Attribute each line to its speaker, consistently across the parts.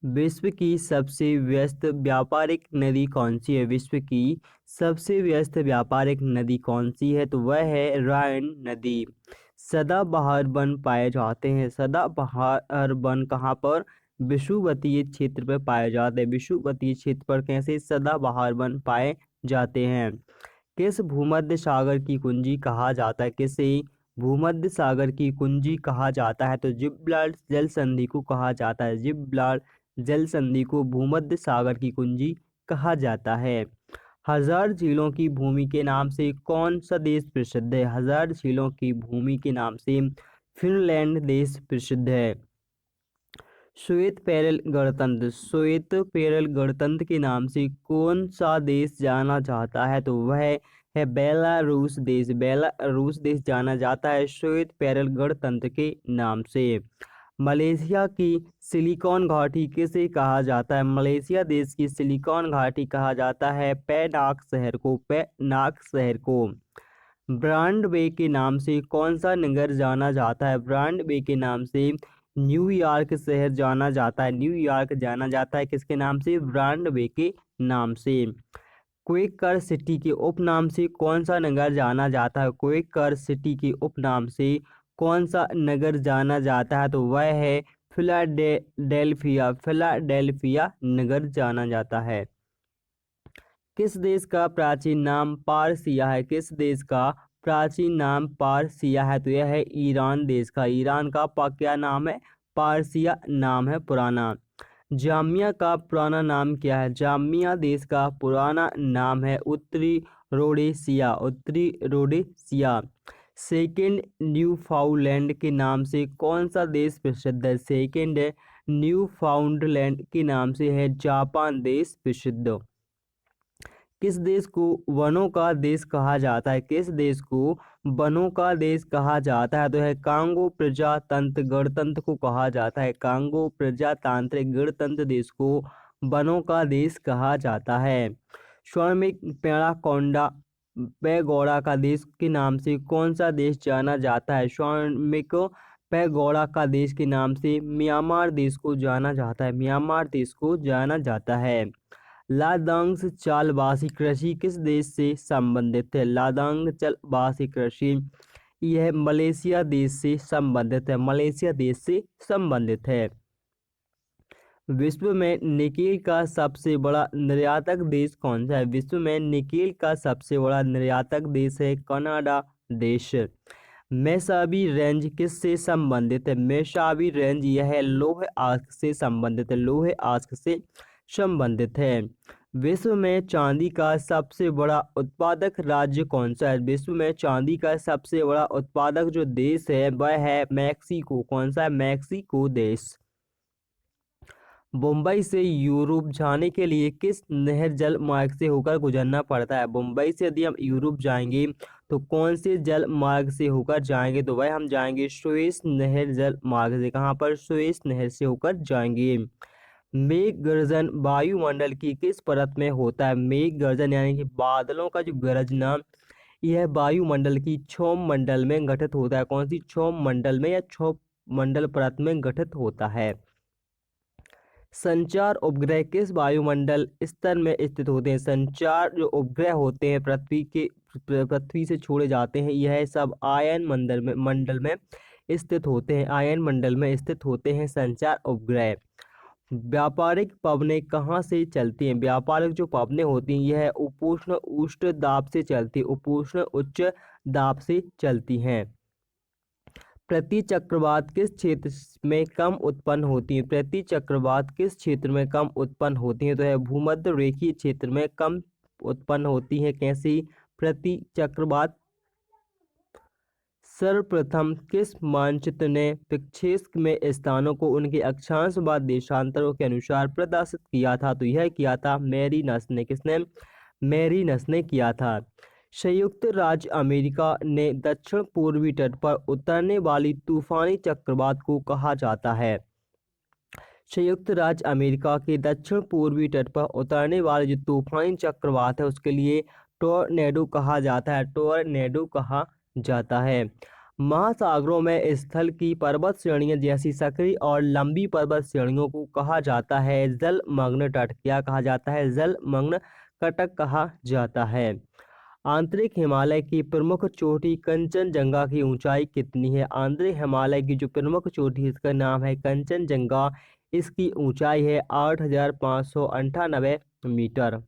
Speaker 1: विश्व की सबसे व्यस्त व्यापारिक नदी कौन सी है? विश्व की सबसे व्यस्त व्यापारिक नदी कौन सी है? तो वह है राइन नदी। सदाबहार वन पाए जाते हैं। सदाबहार वन कहाँ पर? विषुवतीय क्षेत्र पर पाए जाते हैं। विषुवतीय क्षेत्र पर कैसे सदाबहार वन पाए जाते हैं? किस भूमध्य सागर की कुंजी कहा जाता है? किसे भूमध्य सागर की कुंजी कहा जाता है? तो जिब्राल्टर जल संधि को कहा जाता है। जिब्राल्टर जल संधि को भूमध्य सागर की कुंजी कहा जाता है। हजार झीलों की भूमि के नाम से कौन सा देश प्रसिद्ध है? हजार झीलों की भूमि के नाम से फिनलैंड देश प्रसिद्ध है। श्वेत पेरल गणतंत्र के नाम से कौन सा देश जाना जाता है? तो वह है बेलारूस देश। बेलारूस देश जाना जाता है श्वेत पेरल गणतंत्र के नाम से। मलेशिया की सिलिकॉन घाटी किसे कहा जाता है? मलेशिया देश की सिलिकॉन घाटी कहा जाता है पेनांग शहर को। पेनांग शहर को। ब्रॉड वे के नाम से कौन सा नगर जाना जाता है? ब्रॉड वे के नाम से न्यूयॉर्क शहर जाना जाता है। न्यूयॉर्क जाना जाता है किसके नाम से? ब्रॉड वे के नाम से। क्वेकर सिटी के उपनाम से कौन सा नगर जाना जाता है? क्वेकर सिटी के उपनाम से कौन सा नगर जाना जाता है? तो वह है फिलाडेल्फिया। फिलाडेल्फिया नगर जाना जाता है। किस देश का प्राचीन नाम पारसिया है? किस देश का प्राचीन नाम पारसिया है? तो यह है ईरान देश का। ईरान का क्या नाम है? पारसिया नाम है पुराना। जामिया का पुराना नाम क्या है? जामिया देश का पुराना नाम है उत्तरी रोडेशिया। उत्तरी रोडेशिया। सेकेंड न्यूफाउंडलैंड के नाम से कौन सा देश प्रसिद्ध है? सेकेंड न्यूफाउंडलैंड के नाम से है जापान देश प्रसिद्ध। किस देश को वनों का देश कहा जाता है? किस देश को वनों का देश कहा जाता है? तो है कांगो प्रजातंत्र गणतंत्र को कहा जाता है। कांगो प्रजातांत्रिक गणतंत्र देश को वनों का देश कहा जाता है। स्वामिक पेड़ाकोंडा पैगोडा का देश के नाम से कौन सा देश जाना जाता है? स्वामिक पैगोडा का देश के नाम से म्यांमार देश को जाना जाता है। म्यांमार देश को जाना जाता है। लादांग चालबासी कृषि किस देश से संबंधित है? लादांग चालबासी कृषि यह मलेशिया देश से संबंधित है। मलेशिया देश से संबंधित है। विश्व में निकेल का सबसे बड़ा निर्यातक देश कौन सा है? विश्व में निकेल का सबसे बड़ा निर्यातक देश है कनाडा देश। मेसाबी रेंज किससे संबंधित है? मेसाबी रेंज यह लौह आस्क से संबंधित है। लौह आस्क से संबंधित है। विश्व में चांदी का सबसे बड़ा उत्पादक राज्य कौन सा है? विश्व में चांदी का सबसे बड़ा उत्पादक जो देश है वह है मैक्सिको। कौन सा है? मैक्सिको देश। मुंबई से यूरोप जाने के लिए किस नहर जल मार्ग से होकर गुजरना पड़ता है? मुंबई से यदि हम यूरोप जाएंगे तो कौन से जल मार्ग से होकर जाएंगे? तो वह हम जाएंगे सुएज नहर जल मार्ग से। कहाँ पर? सुएज नहर से होकर जाएंगे। मेघ गर्जन वायुमंडल की किस परत में होता है? मेघ गर्जन यानी कि बादलों का जो गरजना यह वायुमंडल की क्षोभ मंडल में गठित होता है। कौन सी? क्षोभ मंडल में या क्षोभ मंडल परत में गठित होता है। संचार उपग्रह किस वायुमंडल स्तर में स्थित होते हैं? संचार जो उपग्रह होते हैं पृथ्वी से छोड़े जाते हैं यह सब आयन मंडल में स्थित होते हैं। आयन मंडल में स्थित होते हैं संचार उपग्रह। व्यापारिक पवनें कहाँ से चलती हैं? व्यापारिक जो पवनें होती हैं यह उपोष्ण उच्च दाब से चलती, उपोष्ण उच्च दाब से चलती हैं। प्रति चक्रवात किस क्षेत्र में कम उत्पन्न होती है? प्रति चक्रवात किस क्षेत्र में कम उत्पन्न होती है? तो है भूमध्य रेखीय क्षेत्र में कम उत्पन्न होती है। कैसी प्रति चक्रवात? सर्वप्रथम किस मानचित्र ने प्रक्षेप में स्थानों को उनके अक्षांश व देशांतरों के अनुसार प्रदर्शित किया था? तो यह किया था मैरीनस ने। किसने? मैरीनस ने किया था। संयुक्त राज्य अमेरिका ने दक्षिण पूर्वी तट पर उतरने वाली तूफानी चक्रवात को कहा जाता है? संयुक्त राज्य अमेरिका के दक्षिण पूर्वी तट पर उतरने वाले जो तूफानी चक्रवात है उसके लिए टोर्नेडो कहा जाता है। टोर्नेडो कहा जाता है। महासागरों में स्थल की पर्वत श्रेणियां जैसी सकरी और लंबी पर्वत श्रेणियों को कहा जाता है जलमग्न तट। क्या कहा जाता है? जलमग्न कटक कहा जाता है। आंतरिक हिमालय की प्रमुख चोटी कंचनजंगा की ऊंचाई कितनी है? आंतरिक हिमालय की जो प्रमुख चोटी है इसका नाम है कंचनजंगा। इसकी ऊंचाई है 8,598 मीटर।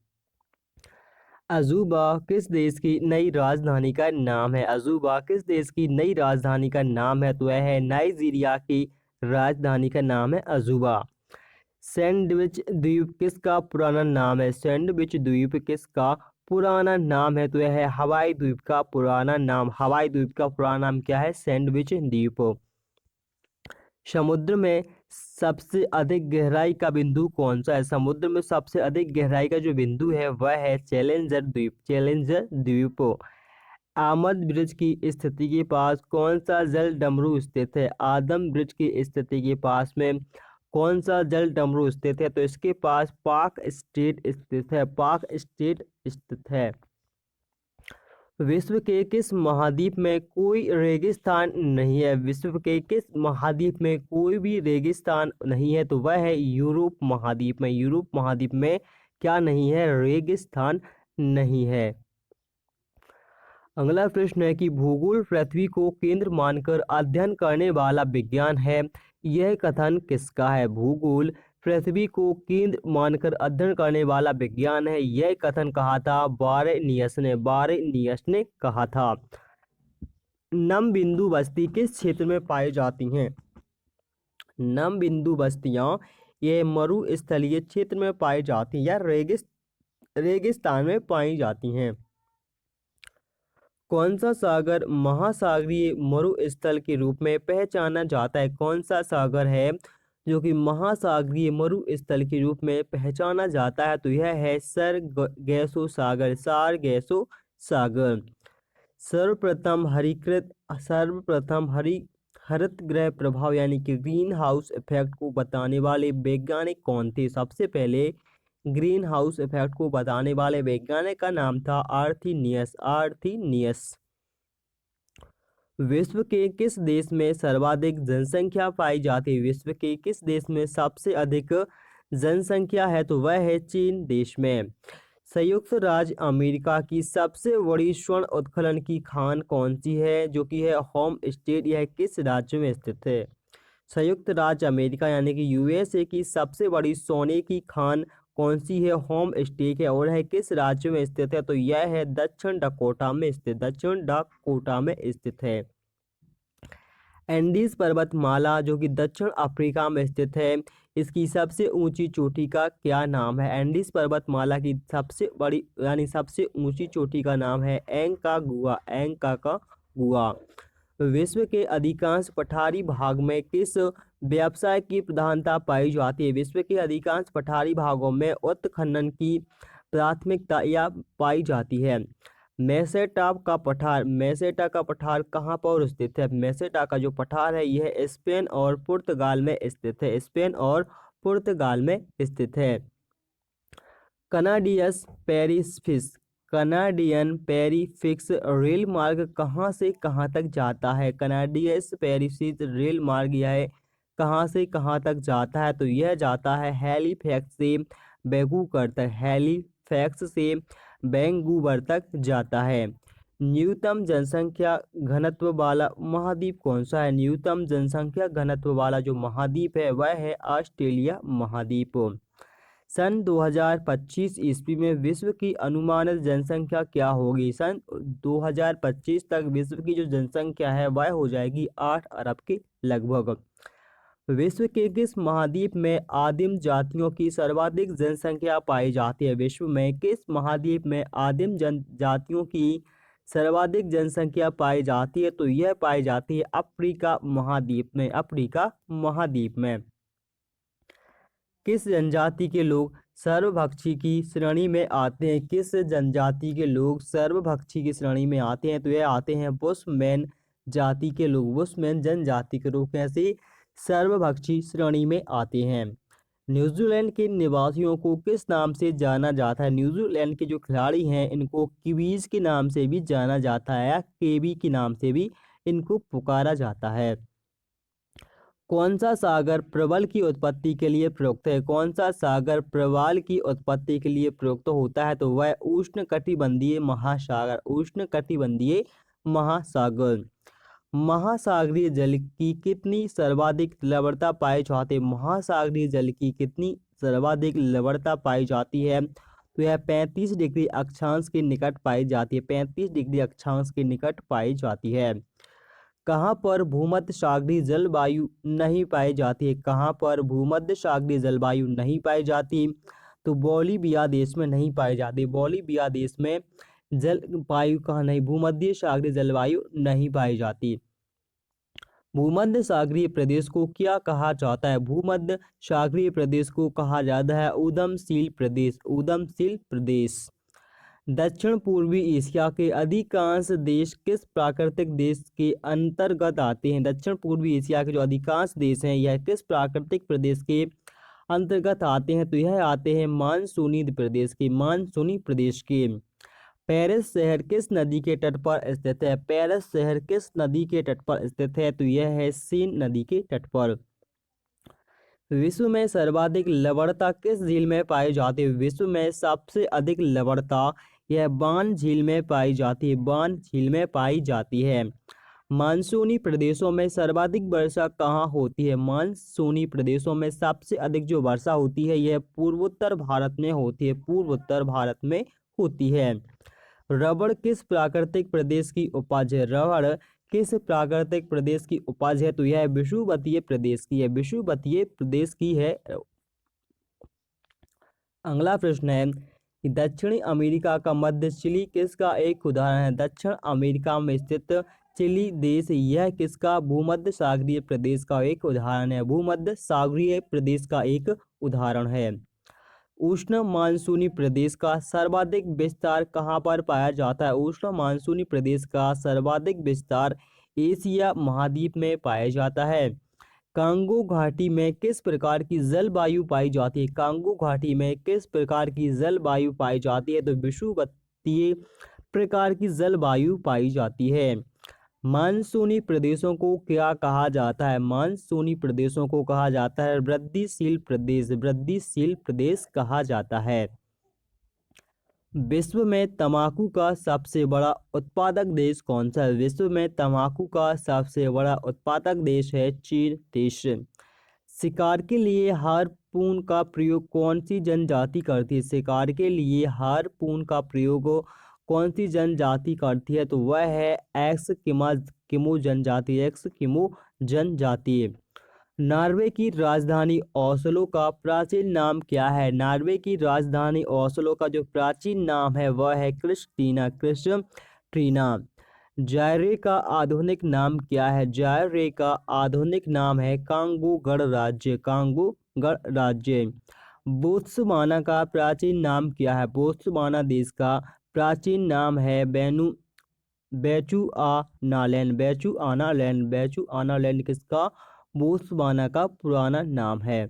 Speaker 1: अजूबा किस देश की नई राजधानी का नाम है? अजूबा किस देश की नई राजधानी का नाम है? तो वह है नाइजीरिया की राजधानी का नाम है अजूबा। सैंडविच द्वीप किसका पुराना नाम है? सैंडविच द्वीप किसका पुराना नाम है? तो यह है हवाई द्वीप का पुराना नाम। हवाई द्वीप का पुराना नाम क्या है? सैंडविच द्वीप। समुद्र में सबसे अधिक गहराई का बिंदु कौन सा है? समुद्र में सबसे अधिक गहराई का जो बिंदु है वह है चैलेंजर द्वीप। चैलेंजर द्वीप। आमद ब्रिज की स्थिति के पास कौन सा जल डमरू स्थित है? आदम ब्रिज की स्थिति के पास में कौन सा जल डमरू स्थित है? तो इसके पास पाक स्टेट स्थित है। पाक स्टेट स्थित है। विश्व के किस महाद्वीप में कोई रेगिस्तान नहीं है? विश्व के किस महाद्वीप में कोई भी रेगिस्तान नहीं है? तो वह है यूरोप महाद्वीप में। यूरोप महाद्वीप में क्या नहीं है? रेगिस्तान नहीं है। अगला प्रश्न है कि भूगोल पृथ्वी को केंद्र मानकर अध्ययन करने वाला विज्ञान है। यह कथन किसका है? भूगोल पृथ्वी को केंद्र मानकर अध्ययन करने वाला विज्ञान है। यह कथन कहा था बारेनियस ने। बारेनियस ने कहा था। नम बिंदु बस्ती किस क्षेत्र में पाई जाती हैं? नम बिंदु बस्तियां ये मरुस्थलीय क्षेत्र में पाई जाती हैं या रेगिस्तान में पाई जाती हैं। कौन सा सागर महासागरीय मरुस्थल के रूप में पहचाना जाता है? कौन सा सागर है जो कि महासागरीय मरुस्थल के रूप में पहचाना जाता है? तो यह है सरगैसो सागर। सारगैसो सागर। सर्वप्रथम हरित गृह प्रभाव यानी कि ग्रीन हाउस इफेक्ट को बताने वाले वैज्ञानिक कौन थे? सबसे पहले ग्रीन हाउस इफेक्ट को बताने वाले वैज्ञानिक का नाम था आर्थिनियस। आर्थिनियस। विश्व के किस देश में सर्वाधिक जनसंख्या पाई जाती है? विश्व के किस देश में सबसे अधिक जनसंख्या है? तो वह है चीन देश में। संयुक्त राज्य अमेरिका की सबसे बड़ी स्वर्ण उत्खनन की खान कौन सी है जो कि है होम स्टेट? यह किस राज्य में स्थित है? संयुक्त राज्य अमेरिका यानी कि यूएसए की सबसे बड़ी सोने की खान कौन सी है? होम स्टेट है। और है किस राज्य में स्थित है? तो यह है दक्षिण डकोटा में स्थित। दक्षिण डकोटा में स्थित है। एंडीज पर्वतमाला जो कि दक्षिण अफ्रीका में स्थित है, इसकी सबसे ऊंची चोटी का क्या नाम है? एंडीज पर्वतमाला की सबसे बड़ी यानी सबसे ऊंची चोटी का नाम है एंकागुआ। एंकागुआ। विश्व के अधिकांश पठारी भाग में किस व्यवसाय की प्रधानता पाई जाती है? विश्व के अधिकांश पठारी भागों में उत्खनन की प्राथमिकता या पाई जाती है। मेसेटा का पठार कहाँ पर स्थित है? मेसेटा का जो पठार है यह स्पेन और पुर्तगाल में स्थित है। स्पेन और पुर्तगाल में स्थित है। कनाडियन पेरिफिक्स रेल मार्ग कहाँ से कहाँ तक जाता है? कनाडियस पेरिफिक्स रेल मार्ग यह कहाँ से कहाँ तक जाता है? तो यह जाता है हैलीफैक्स से वैंकूवर तक। हैलीफैक्स से वैंकूवर तक जाता है। न्यूनतम जनसंख्या घनत्व वाला महाद्वीप कौन सा है? न्यूनतम जनसंख्या घनत्व वाला जो महाद्वीप है वह है ऑस्ट्रेलिया महाद्वीप। सन 2025 ईस्वी में विश्व की अनुमानित जनसंख्या क्या होगी? सन 2025 तक विश्व की जो जनसंख्या है वह हो जाएगी 8 अरब के लगभग। विश्व के किस महाद्वीप में आदिम जातियों की सर्वाधिक जनसंख्या पाई जाती है? विश्व में किस महाद्वीप में आदिम जातियों की सर्वाधिक जनसंख्या पाई जाती है? तो यह पाई जाती है अफ्रीका महाद्वीप में। अफ्रीका महाद्वीप में। किस जनजाति के लोग सर्वभक्षी की श्रेणी में आते हैं? किस जनजाति के लोग सर्वभक्षी की श्रेणी में आते हैं? तो यह आते हैं बुशमैन जाति के लोग। बुशमैन जनजाति के लोग कैसे सर्वभक्षी श्रेणी में आते हैं। न्यूजीलैंड के निवासियों को किस नाम से जाना जाता है? न्यूजीलैंड के जो खिलाड़ी हैं इनको किवीज के नाम से भी जाना जाता है या केवी के नाम से भी इनको पुकारा जाता है। कौन सा सागर प्रबल की उत्पत्ति के लिए प्रयुक्त है? कौन सा सागर प्रवाल की उत्पत्ति के लिए प्रयुक्त होता है? तो वह उष्णकटिबंधीय महासागर, उष्णकटिबंधीय महासागर। महासागरीय जल की कितनी सर्वाधिक लवणता पाई जाती है? महासागरीय जल की कितनी सर्वाधिक लवणता पाई जाती है? तो यह 35 डिग्री अक्षांश के निकट पाई जाती है, 35 डिग्री अक्षांश के निकट पाई जाती है। कहाँ पर भूमध्य सागरीय जलवायु नहीं पाई जाती है? कहाँ पर भूमध्य सागरीय जलवायु नहीं पाई जाती? तो बोलिविया देश में नहीं पाई जाती। बोलिविया देश में जलवायु कहाँ नहीं, भूमध्य सागरीय जलवायु नहीं पाई जाती। भूमध्य सागरीय प्रदेश को क्या कहा जाता है? भूमध्य सागरीय प्रदेश को कहा जाता है उदमशील प्रदेश, उदमशील प्रदेश। दक्षिण पूर्वी एशिया के अधिकांश देश किस प्राकृतिक देश के अंतर्गत आते हैं? दक्षिण पूर्वी एशिया के जो अधिकांश देश हैं यह किस प्राकृतिक प्रदेश के अंतर्गत आते हैं? तो यह आते हैं मानसूनी प्रदेश के, मानसूनी प्रदेश के। पेरिस शहर किस नदी के तट पर स्थित है? पेरिस शहर किस नदी के तट पर स्थित है? तो यह है सीन नदी के तट पर। विश्व में सर्वाधिक लवणता किस झील में पाई जाती है? विश्व में सबसे अधिक लवणता यह बान झील में पाई जाती है, बान झील में पाई जाती है। मानसूनी प्रदेशों में सर्वाधिक वर्षा कहाँ होती है? मानसूनी प्रदेशों में सबसे अधिक जो वर्षा होती है यह पूर्वोत्तर भारत में होती है, पूर्वोत्तर भारत में होती है। रबड़ किस प्राकृतिक प्रदेश की उपज है? रबड़ किस प्राकृतिक प्रदेश की उपज है? तो यह विषुवतीय प्रदेश की है, विषुवतीय प्रदेश की है। अगला प्रश्न है कि दक्षिणी अमेरिका का मध्य चिली किसका एक उदाहरण है? दक्षिण अमेरिका में स्थित चिली देश यह किसका भूमध्य सागरीय प्रदेश का एक उदाहरण है? भूमध्य सागरीय प्रदेश का एक उदाहरण है। उष्ण मानसूनी प्रदेश का सर्वाधिक विस्तार कहाँ पर पाया जाता है? उष्ण मानसूनी प्रदेश का सर्वाधिक विस्तार एशिया महाद्वीप में पाया जाता है। कांगो घाटी में किस प्रकार की जलवायु पाई जाती है? कांगो घाटी में किस प्रकार की जलवायु पाई जाती है? तो विषुवतीय प्रकार की जलवायु पाई जाती है। मानसूनी प्रदेशों को क्या कहा जाता है? मानसूनी प्रदेशों को कहा जाता है वृद्धिशील प्रदेश, वृद्धिशील प्रदेश कहा जाता है। विश्व में तंबाकू का सबसे बड़ा उत्पादक देश कौन सा है? विश्व में तंबाकू का सबसे बड़ा उत्पादक देश है चीन देश। शिकार के लिए हार्पून का प्रयोग कौन सी जनजाति करती है? शिकार के लिए हार्पून का प्रयोग कौन सी जनजाति करती है? तो वह है एस्किमो जनजाति, एस्किमो जनजाति। नॉर्वे की राजधानी ओस्लो का प्राचीन नाम क्या है? नॉर्वे की राजधानी ओस्लो का जो प्राचीन नाम है वह है क्रिस्टीना, क्रिस्टीना। जायरे का आधुनिक नाम क्या है? जायरे का आधुनिक नाम है कांगो गणराज्य, कांगो गणराज्य। बोत्सवाना का प्राचीन नाम क्या है? बोत्सवाना देश का प्राचीन नाम है बेचुआनालैंड, बेचुआनालैंड, बेचुआनालैंड किसका? बोत्सवाना का पुराना नाम है।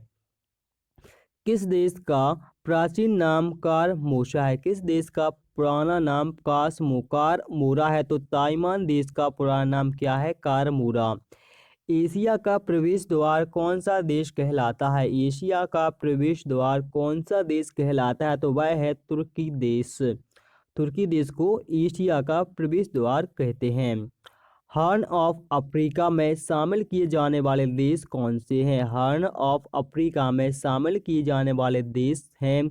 Speaker 1: किस देश का प्राचीन नाम कारमोशा है? किस देश का पुराना नाम कारमोरा है? तो ताइवान देश का पुराना नाम क्या है? कारमोरा। एशिया का प्रवेश द्वार कौन सा देश कहलाता है? एशिया का प्रवेश द्वार कौन सा देश कहलाता है? तो वह है तुर्की देश। तुर्की देश को एशिया का प्रवेश द्वार कहते हैं। हॉर्न ऑफ अफ्रीका में शामिल किए जाने वाले देश कौन से हैं? हॉर्न ऑफ अफ्रीका में शामिल किए जाने वाले देश हैं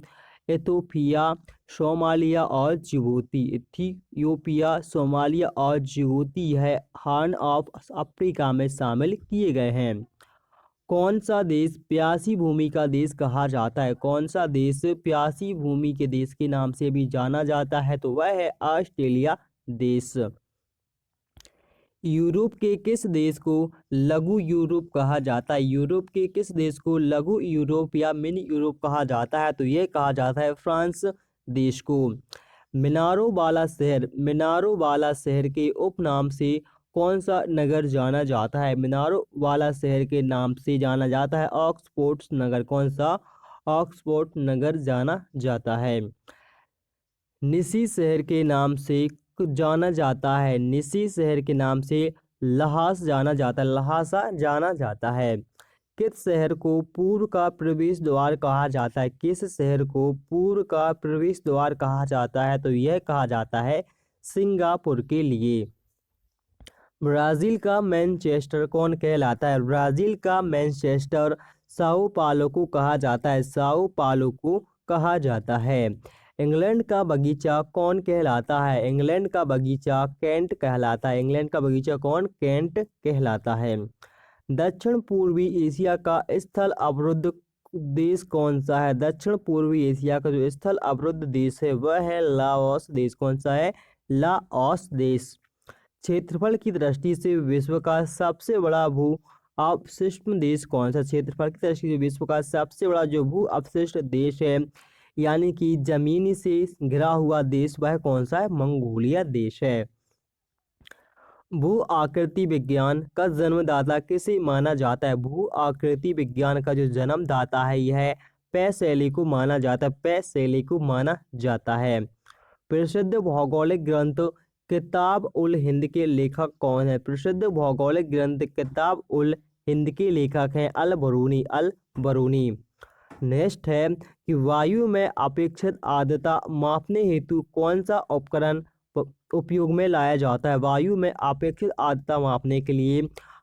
Speaker 1: इथियोपिया, सोमालिया और जिबूती। इथियोपिया, सोमालिया और जिबूती है हॉर्न ऑफ अफ्रीका में शामिल किए गए हैं। कौन सा देश प्यासी भूमि का देश कहा जाता है? कौन सा देश प्यासी भूमि के देश के नाम से भी जाना जाता है? तो वह है ऑस्ट्रेलिया देश। यूरोप के किस देश को लघु यूरोप कहा जाता है? यूरोप के किस देश को लघु यूरोप या मिनी यूरोप कहा जाता है? तो यह कहा जाता है फ्रांस देश को। मीनारों वाला शहर के उपनाम से कौन सा नगर जाना जाता है? मीनारों वाला शहर के नाम से जाना जाता है ऑक्सफोर्ड नगर। कौन सा? ऑक्सफोर्ड नगर जाना जाता है। निसी शहर के नाम से जाना जाता है, निसी शहर के नाम से लहास जाना जाता है, लहासा जाना जाता है। किस शहर को पूर्व का प्रवेश द्वार कहा जाता है? किस शहर को पूर्व का प्रवेश द्वार कहा जाता है? तो यह कहा जाता है सिंगापुर के लिए। ब्राजील का मैनचेस्टर कौन कहलाता है? ब्राजील का मैनचेस्टर साओ पालो को कहा जाता है, साओ पालो को कहा जाता है। इंग्लैंड का बगीचा कौन कहलाता है? इंग्लैंड का बगीचा कैंट कहलाता है। इंग्लैंड का बगीचा कौन? कैंट कहलाता है। दक्षिण पूर्वी एशिया का स्थल अवरुद्ध देश कौन सा है? दक्षिण पूर्वी एशिया का जो स्थल अवरुद्ध देश है वह है लाओस देश। कौन सा है? लाओस देश। क्षेत्रफल की दृष्टि से विश्व का सबसे बड़ा भू अपशिष्ट देश कौन सा? क्षेत्रफल की दृष्टि से विश्व का सबसे बड़ा जो भू अपशिष्ट देश है, यानी कि जमीनी से घिरा हुआ देश, वह कौन सा है? मंगोलिया देश है। भू आकृति विज्ञान का जन्मदाता किसे माना जाता है? भू आकृति विज्ञान का जो जन्मदाता है यह पैसेली को माना जाता है, पैसेली को माना जाता है। प्रसिद्ध भौगोलिक ग्रंथ किताब उल हिंद के लेखक कौन है? प्रसिद्ध भौगोलिक ग्रंथ किताब उल हिंद के लेखक हैं अल बरूनी, अल बरूनी। नेक्स्ट है कि वायु में अपेक्षित आर्द्रता मापने हेतु कौन सा उपकरण उपयोग में लाया जाता है? वायु में अपेक्षित आर्द्रता मापने के लिए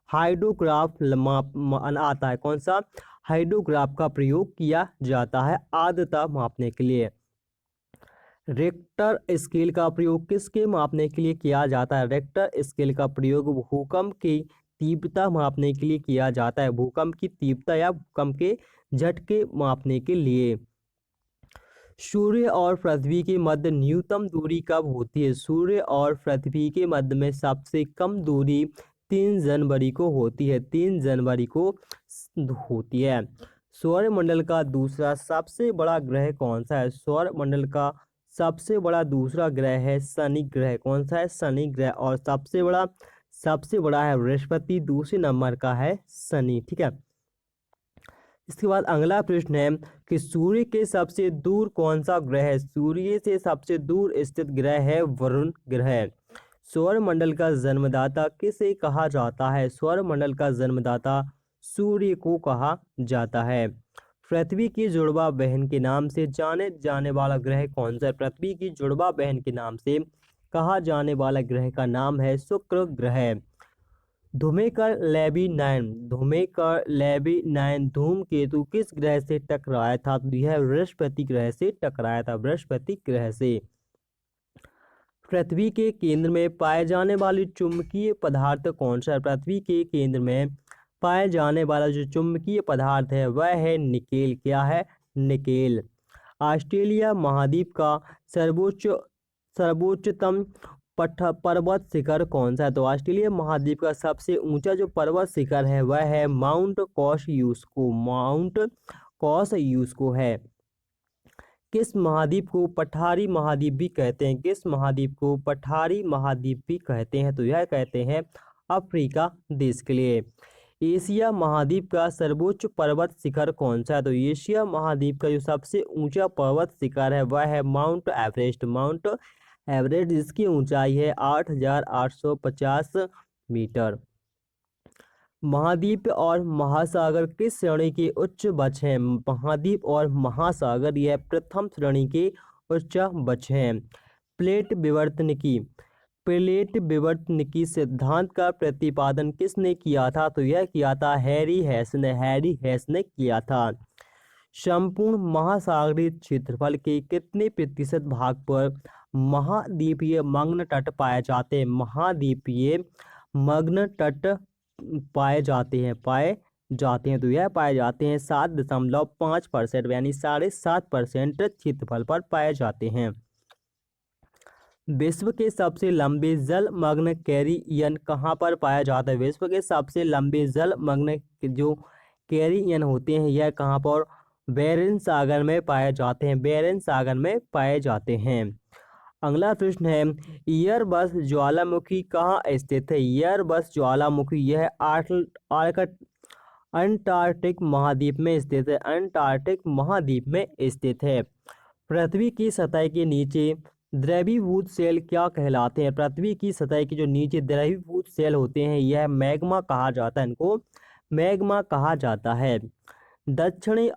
Speaker 1: हाइड्रोग्राफ आता है। कौन सा? हाइड्रोग्राफ का प्रयोग किया जाता है आर्द्रता मापने के लिए। रिक्टर स्केल का प्रयोग किसके मापने के लिए किया जाता है? रिक्टर स्केल का प्रयोग भूकंप की तीव्रता मापने के लिए किया जाता है, भूकंप की तीव्रता या भूकंप के झटके मापने के लिए। सूर्य और पृथ्वी के मध्य न्यूनतम दूरी कब होती है? सूर्य और पृथ्वी के मध्य में सबसे कम दूरी 3 जनवरी को होती है, 3 जनवरी को होती है। सौरमंडल का दूसरा सबसे बड़ा ग्रह कौन सा है? सौरमंडल का सबसे बड़ा दूसरा ग्रह है शनि ग्रह। कौन सा है? शनि ग्रह। और सबसे बड़ा है बृहस्पति, दूसरे नंबर का है शनि। ठीक है। इसके बाद अगला प्रश्न है कि सूर्य के सबसे दूर कौन सा ग्रह है? सूर्य से सबसे दूर स्थित ग्रह है वरुण ग्रह। सौरमंडल का जन्मदाता किसे कहा जाता है? सौरमंडल का जन्मदाता सूर्य को कहा जाता है। पृथ्वी की जुड़वा बहन के नाम से जाने जाने वाला ग्रह कौन सा है? पृथ्वी की जुड़वा बहन के नाम से कहा जाने वाला ग्रह का नाम है शुक्र ग्रह। धूमेकर लेबी-9 धूमकेतु किस ग्रह से टकराया था? तो यह बृहस्पति ग्रह से टकराया था, बृहस्पति ग्रह से। पृथ्वी के केंद्र में पाए जाने वाले चुंबकीय पदार्थ कौन सा है? पृथ्वी के केंद्र में पाए जाने वाला जो चुंबकीय पदार्थ है वह है निकेल। क्या है? निकेल। ऑस्ट्रेलिया महाद्वीप का सर्वोच्चतम पर्वत शिखर कौन सा है? तो ऑस्ट्रेलिया महाद्वीप का सबसे ऊंचा जो पर्वत शिखर है वह है माउंट कॉशयूस्को, माउंट कॉशयूस्को है। किस महाद्वीप को पठारी महाद्वीप भी कहते हैं? किस महाद्वीप को पठारी महाद्वीप भी कहते हैं? तो यह कहते हैं अफ्रीका देश के लिए। एशिया महाद्वीप का सर्वोच्च पर्वत शिखर कौन सा है? तो एशिया महाद्वीप का जो सबसे ऊंचा पर्वत शिखर है वह है माउंट एवरेस्ट, माउंट एवरेस्ट, जिसकी ऊंचाई है 8,850 मीटर। महाद्वीप और महासागर किस श्रेणी के उच्च वृक्ष हैं? महाद्वीप और महासागर यह प्रथम श्रेणी के उच्च वृक्ष हैं। प्लेट विवर्तनिकी सिद्धांत का प्रतिपादन किसने किया था? तो यह किया था हैरी हेस ने किया था। संपूर्ण महासागरीय क्षेत्रफल के कितने प्रतिशत भाग पर महाद्वीपीय मग्न तट पाए जाते हैं? महाद्वीपीय मग्न तट पाए जाते हैं तो यह पाए जाते हैं 7.5%, यानी 7.5% क्षेत्रफल पर पाए जाते हैं। विश्व के सबसे लंबे जलमग्न कैरियन कहाँ पर पाया जाता है? विश्व के सबसे लंबे जलमग्न जो कैरियन होते हैं यह कहाँ पर? बेरिन सागर में पाए जाते हैं, बेरिन सागर में पाए जाते हैं। अगला प्रश्न है ईयरबस ज्वालामुखी कहाँ स्थित है? ईयरबस ज्वालामुखी यह अंटार्कटिक महाद्वीप में स्थित है, अंटार्कटिक महाद्वीप में स्थित है। पृथ्वी की सतह के नीचे द्रवीभूत सेल क्या कहलाते हैं? पृथ्वी की सतह के जो नीचे द्रवीभूत सेल होते हैं यह मैग्मा कहा जाता है, इनको मैग्मा कहा जाता है। दक्षिणी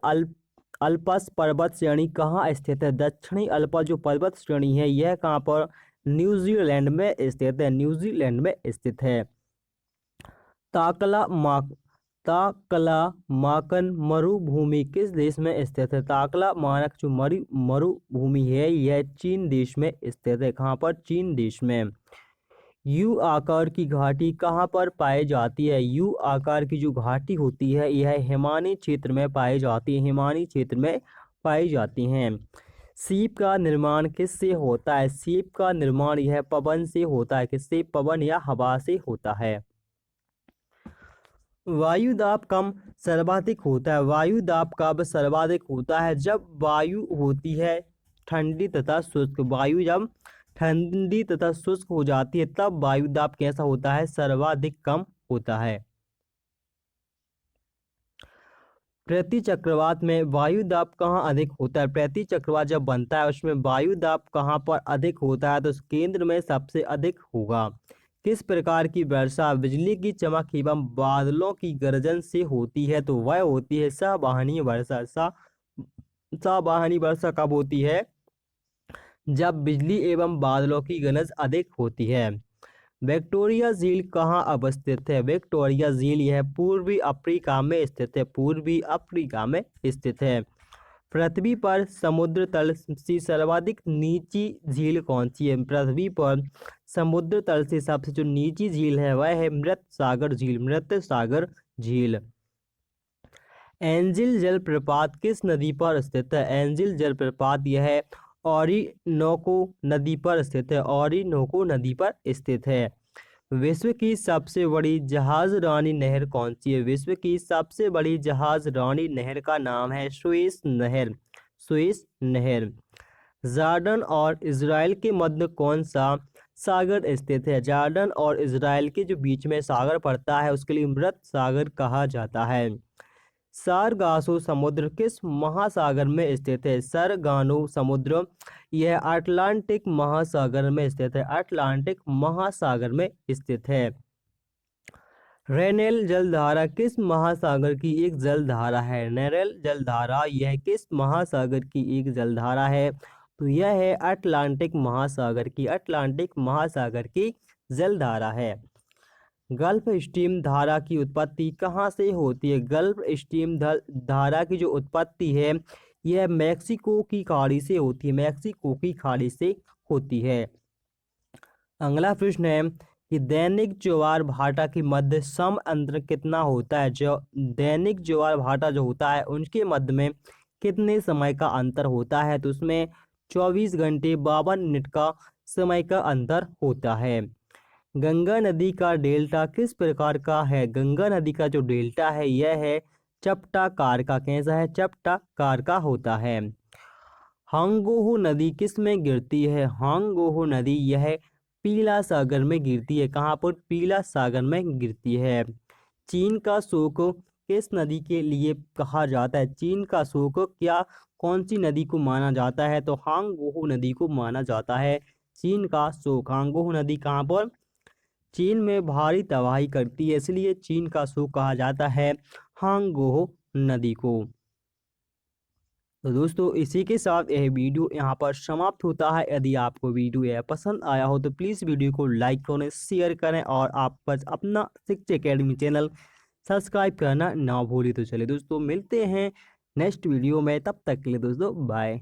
Speaker 1: अल्पस पर्वत श्रेणी कहाँ स्थित है? दक्षिणी अल्पस जो पर्वत श्रेणी है यह कहाँ पर? न्यूजीलैंड में स्थित है, न्यूजीलैंड में स्थित है। ताकला माक ताकलामाकन मरुभूमि किस देश में स्थित है? ताकलामानक जो मरुभूमि है यह चीन देश में स्थित है। कहाँ पर? चीन देश में। यू आकार की घाटी कहाँ पर पाई जाती है? यू आकार की जो घाटी होती है यह हिमानी क्षेत्र में पाई जाती है, हिमानी क्षेत्र में पाई जाती हैं। सीप का निर्माण किससे होता है? सीप का निर्माण यह पवन से होता है। किससे? पवन या हवा से होता है। वायु दाब कब सर्वाधिक होता है? वायु दाब कब सर्वाधिक होता है? जब वायु होती है ठंडी तथा शुष्क। वायु जब ठंडी तथा शुष्क हो जाती है तब वायु दाब कैसा होता है? सर्वाधिक कम होता है। प्रति चक्रवात में वायु दाब कहाँ अधिक होता है? प्रति चक्रवात जब बनता है उसमें वायु दाब कहाँ पर अधिक होता है? तो उस केंद्र में सबसे अधिक होगा। किस प्रकार की वर्षा बिजली की चमक एवं बादलों की गर्जन से होती है? तो वह होती है सवाहनीय वर्षा। सवाहनीय वर्षा कब होती है? जब बिजली एवं बादलों की गरज अधिक होती है। विक्टोरिया झील कहाँ अवस्थित है? विक्टोरिया झील यह पूर्वी अफ्रीका में स्थित है, पूर्वी अफ्रीका में स्थित है। पृथ्वी पर समुद्र तल से सर्वाधिक नीची झील कौन सी है? पृथ्वी पर समुद्र तल से सबसे जो नीची झील है वह है मृत सागर झील, मृत सागर झील। एंजिल जलप्रपात किस नदी पर स्थित है? एंजिल जलप्रपात यह ओरिनोको नदी पर स्थित है, ओरिनोको नदी पर स्थित है। विश्व की सबसे बड़ी जहाज रानी नहर कौन सी है? विश्व की सबसे बड़ी जहाज रानी नहर का नाम है सुएज नहर, सुएज नहर। जॉर्डन और इजराइल के मध्य कौन सा सागर स्थित है? जॉर्डन और इजराइल के जो बीच में सागर पड़ता है उसके लिए मृत सागर कहा जाता है। सारगासो समुद्र किस महासागर में स्थित है? सरगानो समुद्र यह अटलांटिक महासागर में स्थित है, अटलांटिक महासागर में स्थित है। रेनेल जलधारा किस महासागर की एक जलधारा है? रेनेल जलधारा यह किस महासागर की एक जलधारा है? तो यह है अटलांटिक महासागर की, अटलांटिक महासागर की जलधारा है। गल्फ स्ट्रीम धारा की उत्पत्ति कहाँ से होती है? गल्फ स्ट्रीम धारा की जो उत्पत्ति है यह मैक्सिको की खाड़ी से होती है, मैक्सिको की खाड़ी से होती है। अगला प्रश्न है कि दैनिक ज्वार भाटा की मध्य सम अंतर कितना होता है? जो दैनिक ज्वार भाटा जो होता है उनके मध्य में कितने समय का अंतर होता है? तो उसमें 24 घंटे 52 मिनट का समय का अंतर होता है। गंगा नदी का डेल्टा किस प्रकार का है? गंगा नदी का जो डेल्टा है यह है चपटाकार का। कैसा है? चपटाकार का होता है। हांगोहो नदी किस में गिरती है? हांगोहो नदी यह पीला सागर में गिरती है। कहाँ पर? पीला सागर में गिरती है। चीन का शोक किस नदी के लिए कहा जाता है? चीन का शोक क्या कौन सी नदी को माना जाता है? तो हांगोहो नदी को माना जाता है चीन का शोक। हांगोहो नदी कहाँ पर? चीन में भारी तबाही करती है, इसलिए चीन का शोक कहा जाता है हांगोहो नदी को। तो दोस्तों इसी के साथ यह वीडियो यहाँ पर समाप्त होता है। यदि आपको वीडियो यह पसंद आया हो तो प्लीज़ वीडियो को लाइक करें, शेयर करें और आप बस अपना शिक्षा एकेडमी चैनल सब्सक्राइब करना ना भूलें। तो चलिए दोस्तों मिलते हैं नेक्स्ट वीडियो में, तब तक के लिए दोस्तों बाय।